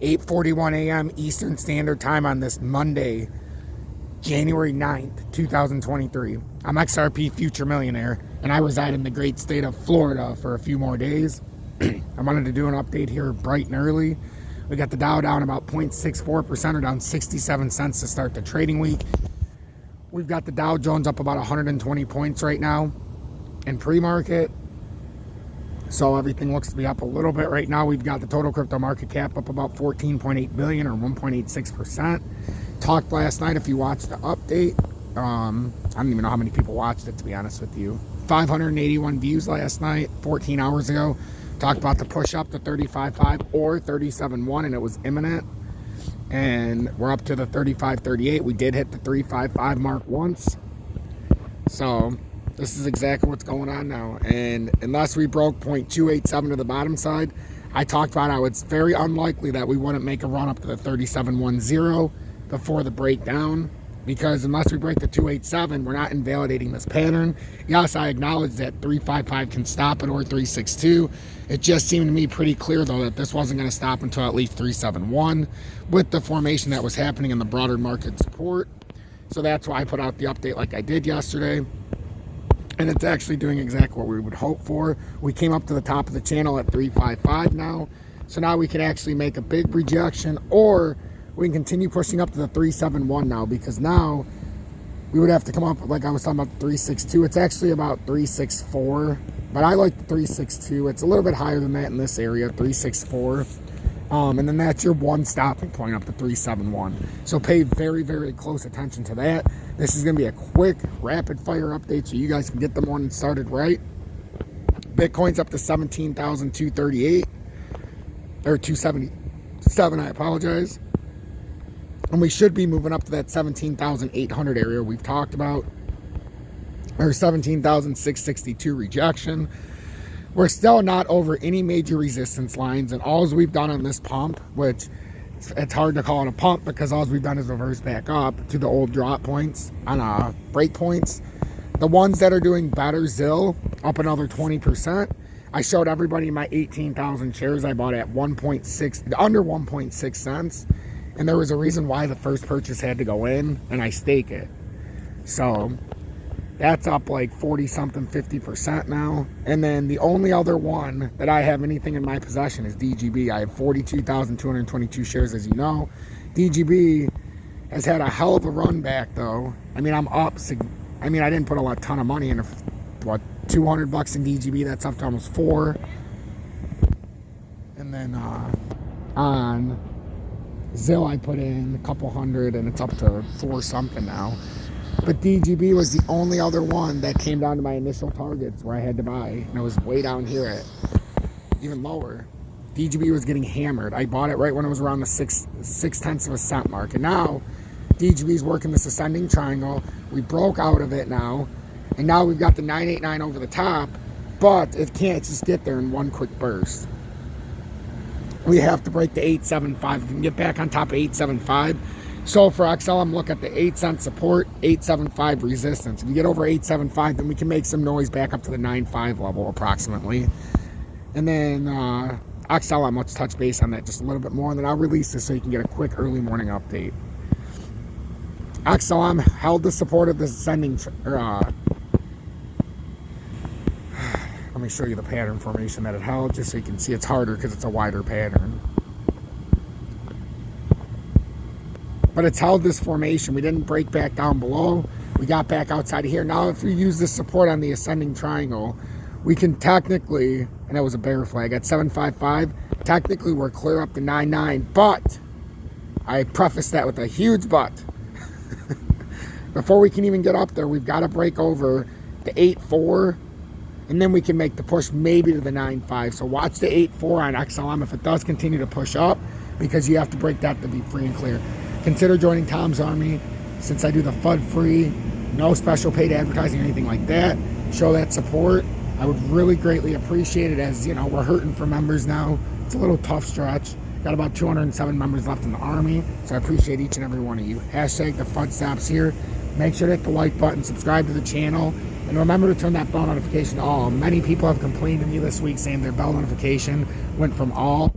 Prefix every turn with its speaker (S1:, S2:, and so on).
S1: 8:41 a.m. Eastern Standard Time on this Monday, January 9th, 2023. I'm XRP Future Millionaire, and I reside in the great state of Florida for a few more days. I wanted to do an update here bright and early. We got the Dow down about 0.64%, or down 67 cents to start the trading week. We've got the Dow Jones up about 120 points right now in pre-market. So everything looks to be up a little bit right now. We've got the total crypto market cap up about 14.8 billion, or 1.86%. Talked last night, if you watched the update. I don't even know how many people watched it, to be honest with you. 581 views last night, 14 hours ago. Talked about the push up to 35.5 or 37.1, and it was imminent. And we're up to the 35.38. We did hit the 355 mark once. So this is exactly what's going on now. And unless we broke 0.287 to the bottom side, I talked about how it's very unlikely that we wouldn't make a run up to the 37.10 before the breakdown. Because unless we break the 287, we're not invalidating this pattern. Yes, I acknowledge that 355 can stop it, or 362. It just seemed to me pretty clear, though, that this wasn't going to stop until at least 371 with the formation that was happening in the broader market support. So that's why I put out the update like I did yesterday. And it's actually doing exactly what we would hope for. We came up to the top of the channel at 355 now. So now we can actually make a big rejection, or we can continue pushing up to the 371 now, because now we would have to come up, like I was talking about, the 362. It's actually about 364, but I like the 362. It's a little bit higher than that in this area, 364. And then that's your one stopping point up to 371. So pay very, very close attention to that. This is going to be a quick, rapid-fire update so you guys can get the morning started right. Bitcoin's up to 17,238, or 277, I apologize. And we should be moving up to that 17,800 area we've talked about, or 17,662 rejection. We're still not over any major resistance lines, and all we've done on this pump, which it's hard to call it a pump because all we've done is reverse back up to the old drop points on break points. The ones that are doing better, ZIL, up another 20%. I showed everybody my 18,000 shares I bought at under 1.6 cents. And there was a reason why the first purchase had to go in, and I stake it. So that's up like 40-something, 50% now. And then the only other one that I have anything in my possession is DGB. I have 42,222 shares, as you know. DGB has had a hell of a run back, though. I mean, I'm up. I mean, I didn't put a ton of money in. What, $200 in DGB? That's up to almost $4. And then on ZIL I put in a couple hundred, and it's up to 4 something now. But DGB was the only other one that came down to my initial targets where I had to buy, and it was way down here at even lower. DGB was getting hammered. I bought it right when it was around the 6/10 of a cent mark, and now DGB is working this ascending triangle. We broke out of it now, and now we've got the 989 over the top, but it can't just get there in one quick burst. We have to break the 875. We can get back on top of 875. So for XLM, look at the 8 cent support, 875 resistance. If you get over 875, then we can make some noise back up to the 9.5 level approximately. And then XLM, let's touch base on that just a little bit more, and then I'll release this so you can get a quick early morning update. XLM held the support of this ascending let me show you the pattern formation that it held, just so you can see it's harder because it's a wider pattern. But it's held this formation. We didn't break back down below. We got back outside of here. Now, if we use this support on the ascending triangle, we can technically, and that was a bear flag, at 755, technically we're clear up to 99, but I prefaced that with a huge but. Before we can even get up there, we've got to break over the 8.4, and then we can make the push maybe to the 9.5. So watch the 8.4 on XLM if it does continue to push up, because you have to break that to be free and clear. Consider joining Tom's Army, since I do the FUD free, no special paid advertising or anything like that. Show that support. I would really greatly appreciate it, as you know, we're hurting for members now. It's a little tough stretch. Got about 207 members left in the Army, so I appreciate each and every one of you. Hashtag the FUD stops here. Make sure to hit the like button, subscribe to the channel, and remember to turn that bell notification to all. Many people have complained to me this week saying their bell notification went from all